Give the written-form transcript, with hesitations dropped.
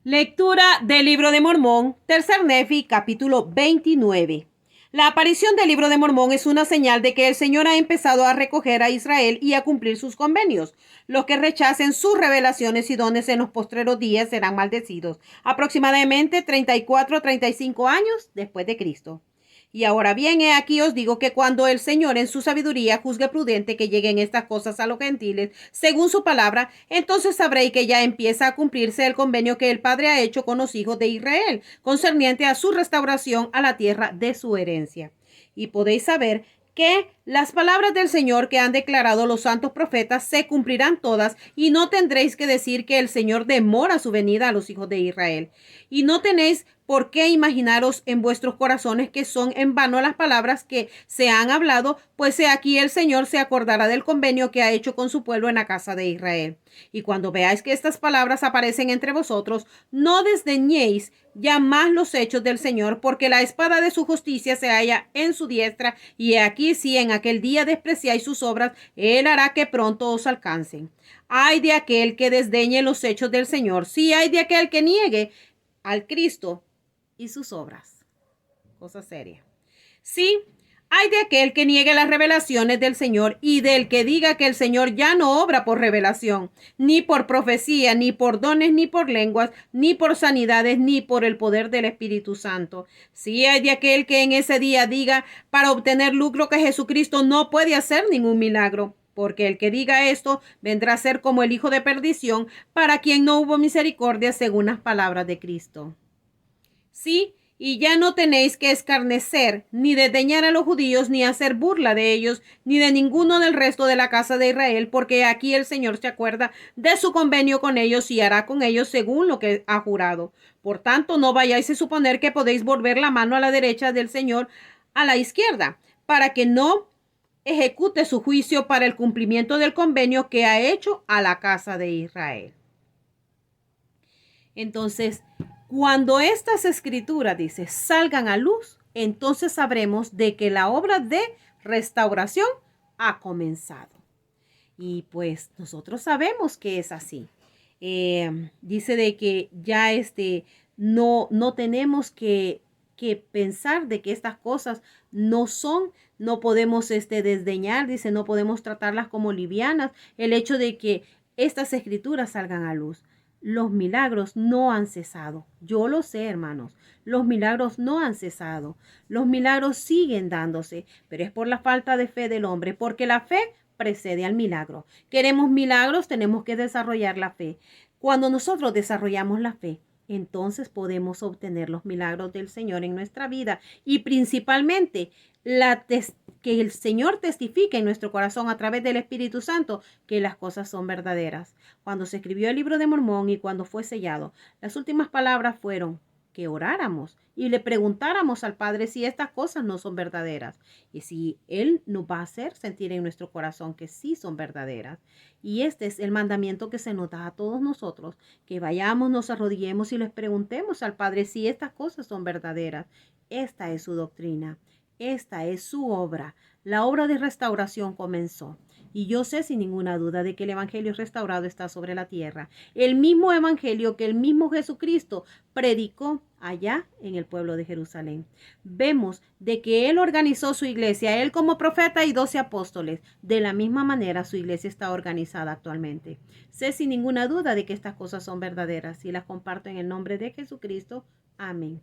Lectura del Libro de Mormón, Tercer Nefi, capítulo 29. La aparición del Libro de Mormón es una señal de que el Señor ha empezado a recoger a Israel y a cumplir sus convenios. Los que rechacen sus revelaciones y dones en los postreros días serán maldecidos. Aproximadamente 34 a 35 años después de Cristo. Y ahora bien, he aquí os digo que cuando el Señor en su sabiduría juzgue prudente que lleguen estas cosas a los gentiles, según su palabra, entonces sabréis que ya empieza a cumplirse el convenio que el Padre ha hecho con los hijos de Israel, concerniente a su restauración a la tierra de su herencia. Y podéis saber que las palabras del Señor que han declarado los santos profetas se cumplirán todas, y no tendréis que decir que el Señor demora su venida a los hijos de Israel. Y no tenéis por qué imaginaros en vuestros corazones que son en vano las palabras que se han hablado, pues he aquí el Señor se acordará del convenio que ha hecho con su pueblo en la casa de Israel. Y cuando veáis que estas palabras aparecen entre vosotros, no desdeñéis ya más los hechos del Señor, porque la espada de su justicia se halla en su diestra, y aquí si en aquel día despreciáis sus obras, él hará que pronto os alcancen. Ay de aquel que desdeñe los hechos del Señor, sí, hay de aquel que niegue al Cristo y sus obras. Cosa seria. Sí, hay de aquel que niegue las revelaciones del Señor y del que diga que el Señor ya no obra por revelación, ni por profecía, ni por dones, ni por lenguas, ni por sanidades, ni por el poder del Espíritu Santo. Sí, hay de aquel que en ese día diga para obtener lucro que Jesucristo no puede hacer ningún milagro. Porque el que diga esto vendrá a ser como el hijo de perdición, para quien no hubo misericordia según las palabras de Cristo. Sí, y ya no tenéis que escarnecer, ni desdeñar a los judíos, ni hacer burla de ellos, ni de ninguno del resto de la casa de Israel, porque aquí el Señor se acuerda de su convenio con ellos y hará con ellos según lo que ha jurado. Por tanto, no vayáis a suponer que podéis volver la mano a la derecha del Señor a la izquierda, para que no ejecute su juicio para el cumplimiento del convenio que ha hecho a la casa de Israel. Entonces, cuando estas escrituras, dice, salgan a luz, entonces sabremos de que la obra de restauración ha comenzado. Y pues nosotros sabemos que es así. Dice de que ya no tenemos que pensar de que estas cosas no podemos desdeñar, dice, no podemos tratarlas como livianas, el hecho de que estas escrituras salgan a luz. Los milagros no han cesado. Yo lo sé, hermanos. Los milagros no han cesado. Los milagros siguen dándose, pero es por la falta de fe del hombre, porque la fe precede al milagro. Queremos milagros, tenemos que desarrollar la fe. Cuando nosotros desarrollamos la fe, entonces podemos obtener los milagros del Señor en nuestra vida y principalmente que el Señor testifique en nuestro corazón a través del Espíritu Santo que las cosas son verdaderas. Cuando se escribió el Libro de Mormón y cuando fue sellado, las últimas palabras fueron que oráramos y le preguntáramos al Padre si estas cosas no son verdaderas y si Él nos va a hacer sentir en nuestro corazón que sí son verdaderas. Y este es el mandamiento que se nos da a todos nosotros, que vayamos, nos arrodillemos y les preguntemos al Padre si estas cosas son verdaderas. Esta es su doctrina. Esta es su obra. La obra de restauración comenzó. Y yo sé sin ninguna duda de que el Evangelio restaurado está sobre la tierra. El mismo Evangelio que el mismo Jesucristo predicó allá en el pueblo de Jerusalén. Vemos de que Él organizó su iglesia, Él como profeta y 12 apóstoles. De la misma manera su iglesia está organizada actualmente. Sé sin ninguna duda de que estas cosas son verdaderas y las comparto en el nombre de Jesucristo. Amén.